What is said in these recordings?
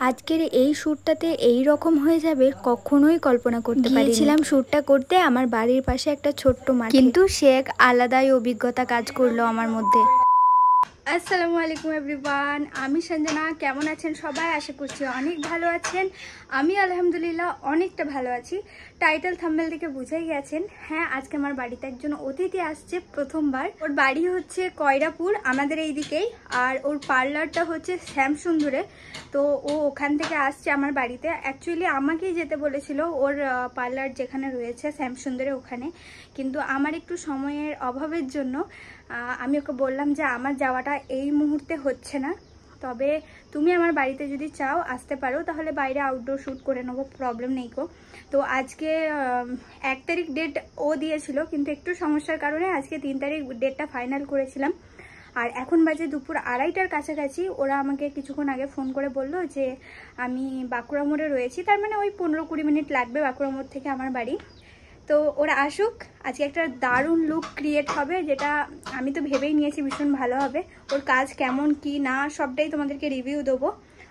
আজকের এই শ্যুটটাতে এই রকম হয়ে যাবে কখনোই কল্পনা করতে পারিনি। গিয়েছিলাম শ্যুটটা করতে আমার বাড়ির পাশে একটা ছোট্ট মাঠ, কিন্তু সে এক আলাদাই অভিজ্ঞতা কাজ করলো আমার মধ্যে। আসসালামু আলাইকুম এভরিওয়ান, আমি সঞ্জনা। কেমন আছেন সবাই? আশা করছি অনেক ভালো আছেন। আমি আলহামদুলিল্লাহ অনেকটা ভালো আছি। টাইটেল থাম্বনেল থেকে বুঝেই গেছেন, হ্যাঁ আজকে আমার বাড়িতে একজন অতিথি আসছে প্রথমবার। ওর বাড়ি হচ্ছে কয়রাপুর, আমাদের এই দিকেই, আর ওর পার্লারটা হচ্ছে শ্যামসুন্দরে। তো ও ওখান থেকে আসছে আমার বাড়িতে। অ্যাকচুয়ালি আমাকেই যেতে বলেছিল ওর পার্লার যেখানে রয়েছে শ্যামসুন্দরে ওখানে, কিন্তু আমার একটু সময়ের অভাবের জন্য আমি ওকে বললাম যে আমার যাওয়াটা এই মুহূর্তে হচ্ছে না, তবে তুমি আমার বাড়িতে যদি চাও আসতে পারো, তাহলে বাইরে আউটডোর শ্যুট করে নেবো, প্রবলেম নেই গো। তো আজকে 1 তারিখ ডেট ও দিয়েছিল, কিন্তু একটু সমস্যার কারণে আজকে 3 তারিখ ডেটটা ফাইনাল করেছিলাম। আর এখন বাজে দুপুর 2:30টার কাছাকাছি। ওরা আমাকে কিছুক্ষণ আগে ফোন করে বলল যে আমি বাঁকুড়া মোড়ে রয়েছি, তার মানে ওই 15-20 মিনিট লাগবে বাঁকুড়া মোড় থেকে আমার বাড়ি। তো ওরা আসুক, আজকে একটা দারুণ লুক ক্রিয়েট হবে, যেটা আমি তো ভেবেই নিয়েছি ভীষণ ভালো হবে। ওর কাজ কেমন কি না সবটাই তোমাদেরকে রিভিউ দেবো,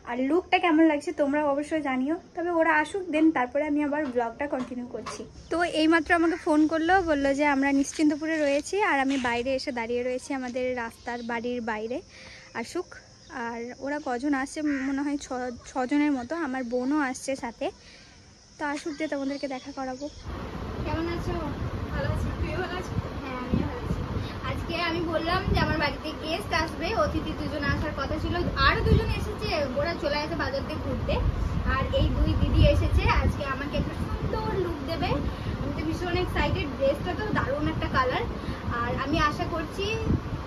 আর লুকটা কেমন লাগছে তোমরা অবশ্যই জানিও। তবে ওরা আসুক, দেন তারপরে আমি আবার ব্লগটা কন্টিনিউ করছি। তো এইমাত্র আমাকে ফোন করলো, বললো যে আমরা নিশ্চিন্তপুরে রয়েছি আর আমি বাইরে এসে দাঁড়িয়ে রয়েছি আমাদের রাস্তার বাড়ির বাইরে। আসুক। আর ওরা কজন আসছে মনে হয় 6 জনের মতো, আমার বোনও আসছে সাথে। তো আসুক, দিয়ে তোমাদেরকে দেখা করাবো। কেমন আছো? ভালো আছি, তুইও ভালো আছিস? হ্যাঁ আমিও ভালো আছি। আজকে আমি বললাম যে আমার বাড়িতে গেস্ট আসবে, অতিথি 2 জন আসার কথা ছিল, আরো 2 জন এসেছে, ওরা চলে গেছে বাজার দিয়ে ঘুরতে। আর এই 2 দিদি এসেছে আজকে আমাকে একটা সুন্দর লুক দেবে। আমি তো ভীষণ এক্সাইটেড, ড্রেসটা তো দারুণ একটা কালার, আর আমি আশা করছি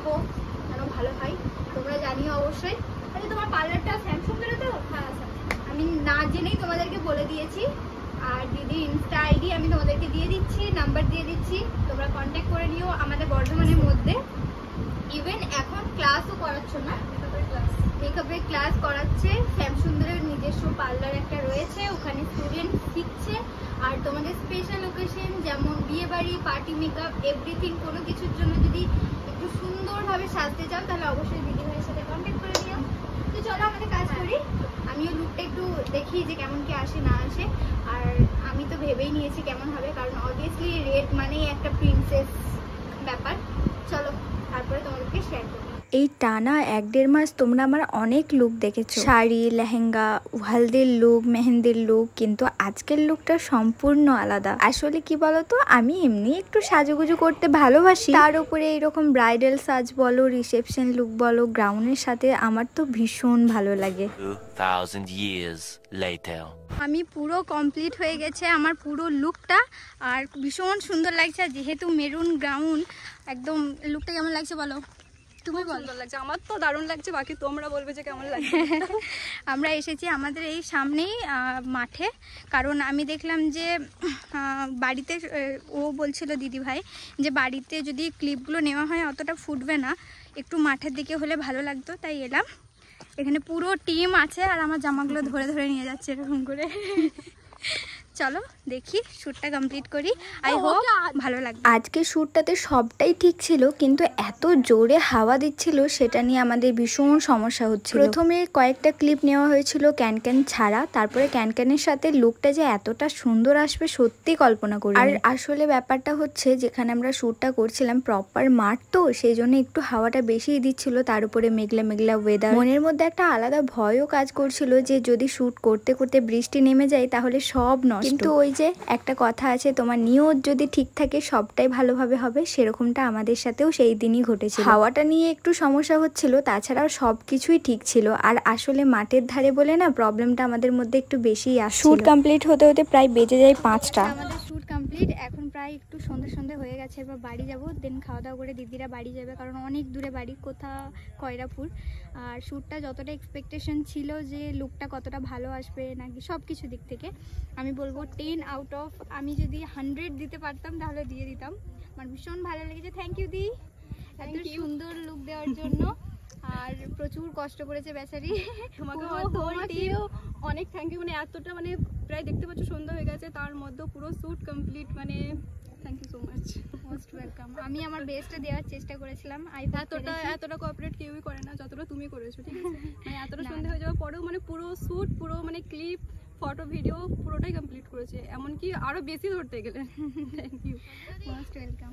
হোক যেন ভালো হয়। তোমরা জানিও অবশ্যই। আচ্ছা তোমার পার্লারটা শ্যামসুন্দরে তো? হ্যাঁ, আমি না জেনেই তোমাদেরকে বলে দিয়েছি। আর দিদির ইনস্টা আইডি আমি তোমাদেরকে দিয়ে দিচ্ছি, নাম্বার দিয়ে দিচ্ছি, তোমরা কন্ট্যাক্ট করে নিও। আমাদের বর্ধমানের মধ্যে ইভেন এখন ক্লাসও করাচ্ছ না? মেকআপের ক্লাস করাচ্ছে, শ্যামসুন্দরের নিজস্ব পার্লার একটা রয়েছে, ওখানে স্টুডেন্ট শিখছে। আর তোমাদের স্পেশাল ওকেশন যেমন বিয়ে বাড়ি, পার্টি মেকআপ, এভরিথিং, কোনো কিছুর জন্য যদি একটু সুন্দরভাবে সাজতে চাও তাহলে অবশ্যই দিদি ভাইয়ের সাথে কন্ট্যাক্ট করে নিও। তো চলো আমাদের কাজ করি, আমিও লুকটা একটু দেখি যে কেমন কি আসে না আসে। আর আমি তো ভেবেই নিয়েছি কেমন হবে, কারণ অবভিয়াসলি রেড মানেই একটা প্রিন্সেস ব্যাপার। চলো তারপরে তোমাদেরকে শেয়ার করি। এই টানা 1-1.5 মাস তোমরা আমার অনেক লুক দেখেছো, শাড়ি, লেহেঙ্গা, হলদির লুক, মেহেন্দির লুক, কিন্তু আজকের লুকটা সম্পূর্ণ আলাদা। আসলে কি বলতো, আমি এমনি একটু সাজুগুজু করতে ভালোবাসি, তার উপরে এইরকম ব্রাইডাল সাজ বলো, রিসেপশন লুক বলো, গ্রাউন্ডের সাথে আমার তো ভীষণ ভালো লাগে। 2000 years later. আমি পুরো কমপ্লিট হয়ে গেছে আমার পুরো লুকটা, আর ভীষণ সুন্দর লাগছে। যেহেতু মেরুন গ্রাউন্ড, একদম লুকটা কেমন লাগছে বলো? তুমি বল। সুন্দর লাগছে, আমার তো দারুণ লাগছে, বাকি তোমরা বলবে যে কেমন লাগছে। আমরা এসেছি আমাদের এই সামনেই মাঠে, কারণ আমি দেখলাম যে বাড়িতে ও বলছিল দিদি ভাই যে বাড়িতে যদি ক্লিপগুলো নেওয়া হয় অতটা ফুটবে না, একটু মাঠের দিকে হলে ভালো লাগতো, তাই এলাম। এখানে পুরো টিম আছে আর আমার জামাগুলো ধরে ধরে নিয়ে যাচ্ছে এরকম করে। চলো দেখি শ্যুটটা কমপ্লিট করি, আই হোপ ভালো লাগবে। আজকে শ্যুটটাতে সবটাই ঠিক ছিল, কিন্তু এত জোরে হাওয়া দিচ্ছিল সেটা নিয়ে আমাদের ভীষণ সমস্যা হচ্ছিল। প্রথমে কয়েকটা ক্লিপ নেওয়া হয়েছিল ক্যানক্যান ছাড়া, তারপরে ক্যানক্যানের সাথে লুকটা যে এতটা সুন্দর আসবে সত্যি কল্পনা করি। আর আসলে ব্যাপারটা হচ্ছে, যেখানে আমরা শ্যুটটা করছিলাম প্রপার মাঠ, তো সেই জন্য একটু হাওয়াটা বেশিই দিচ্ছিল, তার উপরে মেঘলা মেঘলা ওয়েদার। মনের মধ্যে একটা আলাদা ভয়ও কাজ করছিল যে যদি শ্যুট করতে করতে বৃষ্টি নেমে যায় তাহলে সব নষ্ট। কিন্তু ওই যে একটা কথা আছে, তোমার নিয়ত যদি ঠিক থাকে সবটাই ভালোভাবে হবে, সেরকমটা আমাদের সাথেও সেই দিনই ঘটেছিল। হাওয়াটা নিয়ে একটু সমস্যা হচ্ছিল, তাছাড়াও সবকিছুই ঠিক ছিল। আর আসলে মাঠের ধারে বলে না প্রবলেমটা আমাদের মধ্যে একটু বেশিই আসছিল। শ্যুট কমপ্লিট হতে হতে প্রায় বেজে যায় 5টা। আমাদের শ্যুট কমপ্লিট, এখন প্রায় একটু সন্ধ্যে হয়ে গেছে, এবার বাড়ি যাব, দেন খাওয়া দাওয়া করে দিদিরা বাড়ি যাবে, কারণ অনেক দূরে বাড়ি, কোথা কয়রাপুর। আর শ্যুটটা যতটা এক্সপেকটেশন ছিল যে লুকটা কতটা ভালো আসবে নাকি সব কিছু দিক থেকে আমি বলবো 10 আউট অফ, আমি যদি 100 দিতে পারতাম তাহলে দিয়ে দিতাম। আমার ভীষণ ভালো লেগেছে, থ্যাংক ইউ দি এত সুন্দর লুক দেওয়ার জন্য। আর প্রচুর কষ্ট করেছে বেচারি, তোমাকে অনেক থ্যাংক ইউ। মানে এতটা মানে প্রায় দেখতে পাচ্ছ সন্ধ্যা হয়ে গেছে, তার মধ্যে পুরো শ্যুট কমপ্লিট, মানে thank you so much. Most welcome. আমি আমার বেস্টটা দেওয়ার চেষ্টা করেছিলাম। এতটা কোঅপারেট কেউই করে না যতটা তুমি করেছো, ঠিক আছে? মানে এতটা সন্ধে হয়ে যাওয়ার পরেও মানে পুরো শ্যুট, পুরো মানে ক্লিপ, ফটো, ভিডিও পুরোটাই কমপ্লিট করেছে, এমনকি আরো বেশি ধরতে গেলে। Thank you. Most welcome.